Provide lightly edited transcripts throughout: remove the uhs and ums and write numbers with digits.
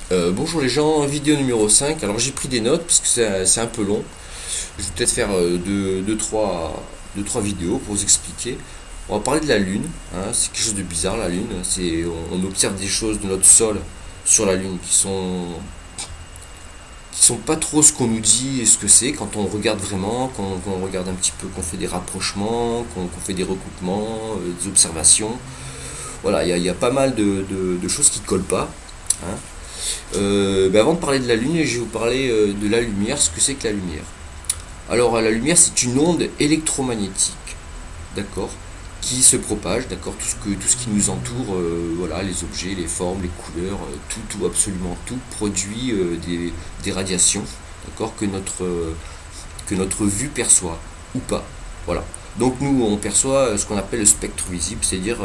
Bonjour les gens, vidéo numéro 5. Alors j'ai pris des notes parce que c'est un peu long. Je vais peut-être faire deux, trois vidéos pour vous expliquer. On va parler de la Lune, hein. C'est quelque chose de bizarre la Lune. On observe des choses de notre sol sur la Lune qui sont pas trop ce qu'on nous dit et ce que c'est quand on regarde vraiment, quand on regarde un petit peu, qu'on fait des rapprochements, qu'on fait des recoupements, des observations. Voilà, il y a pas mal de choses qui collent pas, hein. Avant de parler de la Lune, je vais vous parler de la lumière, ce que c'est que la lumière. Alors la lumière c'est une onde électromagnétique, d'accord, qui se propage, d'accord, tout ce qui nous entoure, voilà, les objets, les formes, les couleurs, tout, absolument tout produit des radiations, d'accord, que notre vue perçoit ou pas. Voilà. Donc nous on perçoit ce qu'on appelle le spectre visible, c'est-à-dire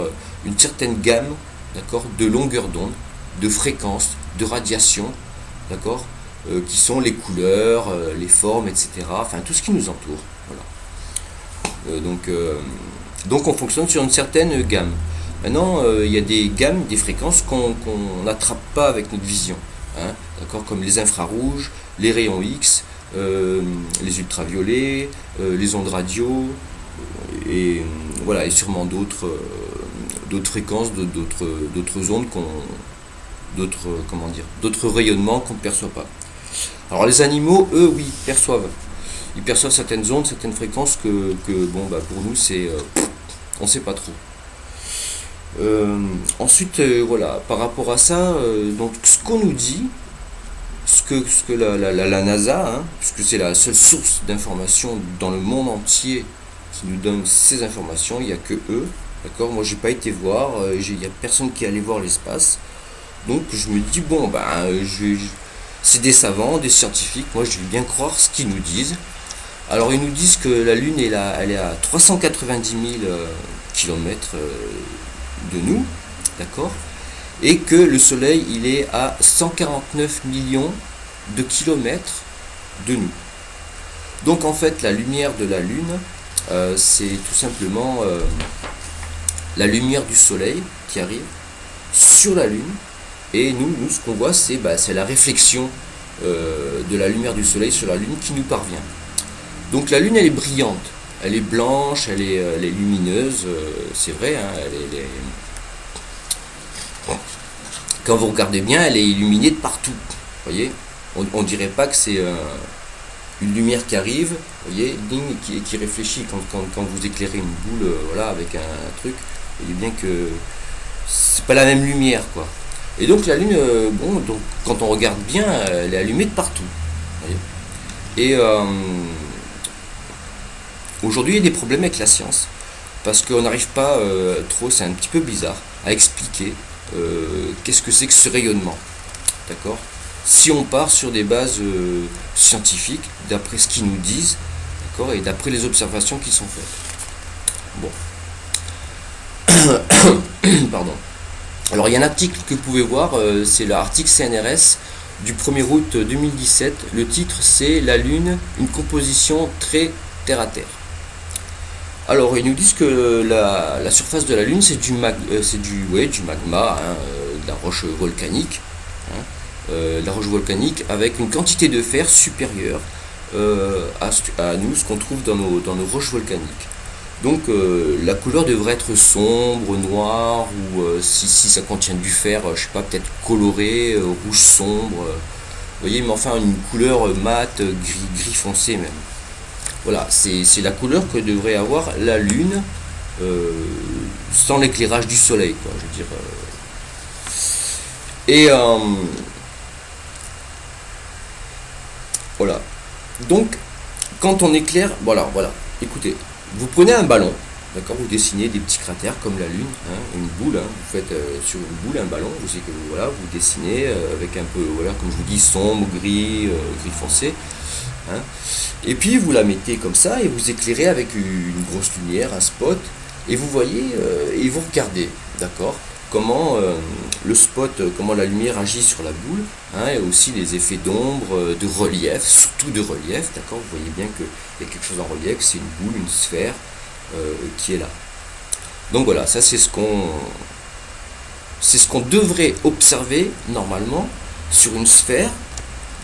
une certaine gamme, d'accord, de longueur d'onde, de fréquences, de radiation, d'accord, qui sont les couleurs, les formes, etc. Enfin tout ce qui nous entoure. Voilà. Donc on fonctionne sur une certaine gamme. Maintenant, il y a des gammes, des fréquences qu'on n'attrape pas avec notre vision, hein, d'accord, comme les infrarouges, les rayons X, les ultraviolets, les ondes radio, et voilà, et sûrement d'autres fréquences, d'autres ondes d'autres rayonnements qu'on ne perçoit pas. Alors les animaux, eux, oui, perçoivent. Ils perçoivent certaines ondes, certaines fréquences pour nous, on ne sait pas trop. Ensuite, voilà, par rapport à ça, donc ce qu'on nous dit, ce que la NASA, hein, puisque c'est la seule source d'information dans le monde entier qui nous donne ces informations, il n'y a que eux, d'accord. Moi, j'ai pas été voir, il n'y a personne qui est allé voir l'espace, donc je me dis c'est des savants, des scientifiques, moi je vais bien croire ce qu'ils nous disent. Alors ils nous disent que la Lune elle est à 390 000 km de nous, d'accord, et que le Soleil il est à 149 millions de kilomètres de nous. Donc en fait la lumière de la Lune, c'est tout simplement la lumière du Soleil qui arrive sur la Lune, et nous ce qu'on voit c'est la réflexion de la lumière du Soleil sur la Lune qui nous parvient. Donc la Lune elle est brillante, elle est blanche, elle est lumineuse, c'est vrai, hein, quand vous regardez bien, elle est illuminée de partout. Voyez, on dirait pas que c'est une lumière qui arrive, voyez, qui réfléchit quand vous éclairez une boule, voilà, avec un truc. Vous voyez bien que c'est pas la même lumière, quoi. Et donc la Lune, donc quand on regarde bien, elle est allumée de partout. Voyez. Et aujourd'hui, il y a des problèmes avec la science, parce qu'on n'arrive pas trop, c'est un petit peu bizarre, à expliquer qu'est-ce que c'est que ce rayonnement. D'accord. Si on part sur des bases scientifiques, d'après ce qu'ils nous disent, d'accord, et d'après les observations qui sont faites. Bon. Pardon. Alors il y a un article que vous pouvez voir, c'est l'article CNRS du 1er août 2017. Le titre c'est "La Lune, une composition très terre-à-terre". Alors ils nous disent que la surface de la Lune c'est du magma, hein, de la roche volcanique, hein, la roche volcanique avec une quantité de fer supérieure à nous, ce qu'on trouve dans nos roches volcaniques. Donc la couleur devrait être sombre, noire, ou si ça contient du fer, je sais pas, peut-être coloré, rouge sombre, vous voyez, mais enfin une couleur mate, gris foncé même. Voilà, c'est la couleur que devrait avoir la Lune sans l'éclairage du Soleil, quoi, je veux dire. Et voilà. Donc, quand on éclaire, voilà, écoutez, vous prenez un ballon, d'accord, vous dessinez des petits cratères comme la Lune, hein, une boule, hein, vous faites sur une boule un ballon, vous dessinez avec un peu, voilà, comme je vous dis, sombre, gris foncé, hein, et puis vous la mettez comme ça et vous éclairez avec une grosse lumière, un spot, et vous voyez, et vous regardez, d'accord, comment le spot, comment la lumière agit sur la boule, hein, et aussi les effets d'ombre, de relief, surtout de relief, d'accord, vous voyez bien qu'il y a quelque chose en relief, c'est une boule, une sphère qui est là. Donc voilà, ça c'est ce qu'on devrait observer normalement sur une sphère,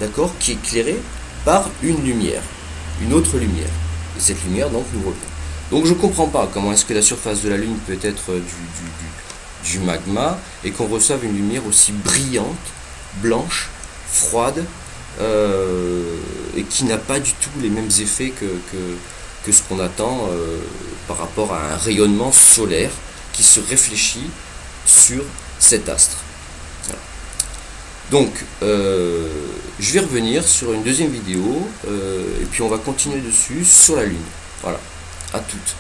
d'accord, qui est éclairée par une lumière, une autre lumière. Et cette lumière donc nous revient. Donc je ne comprends pas comment est-ce que la surface de la Lune peut être du magma et qu'on reçoive une lumière aussi brillante, blanche, froide, et qui n'a pas du tout les mêmes effets que ce qu'on attend par rapport à un rayonnement solaire qui se réfléchit sur cet astre. Voilà. Donc, je vais revenir sur une deuxième vidéo et puis on va continuer dessus sur la Lune. Voilà, à toutes.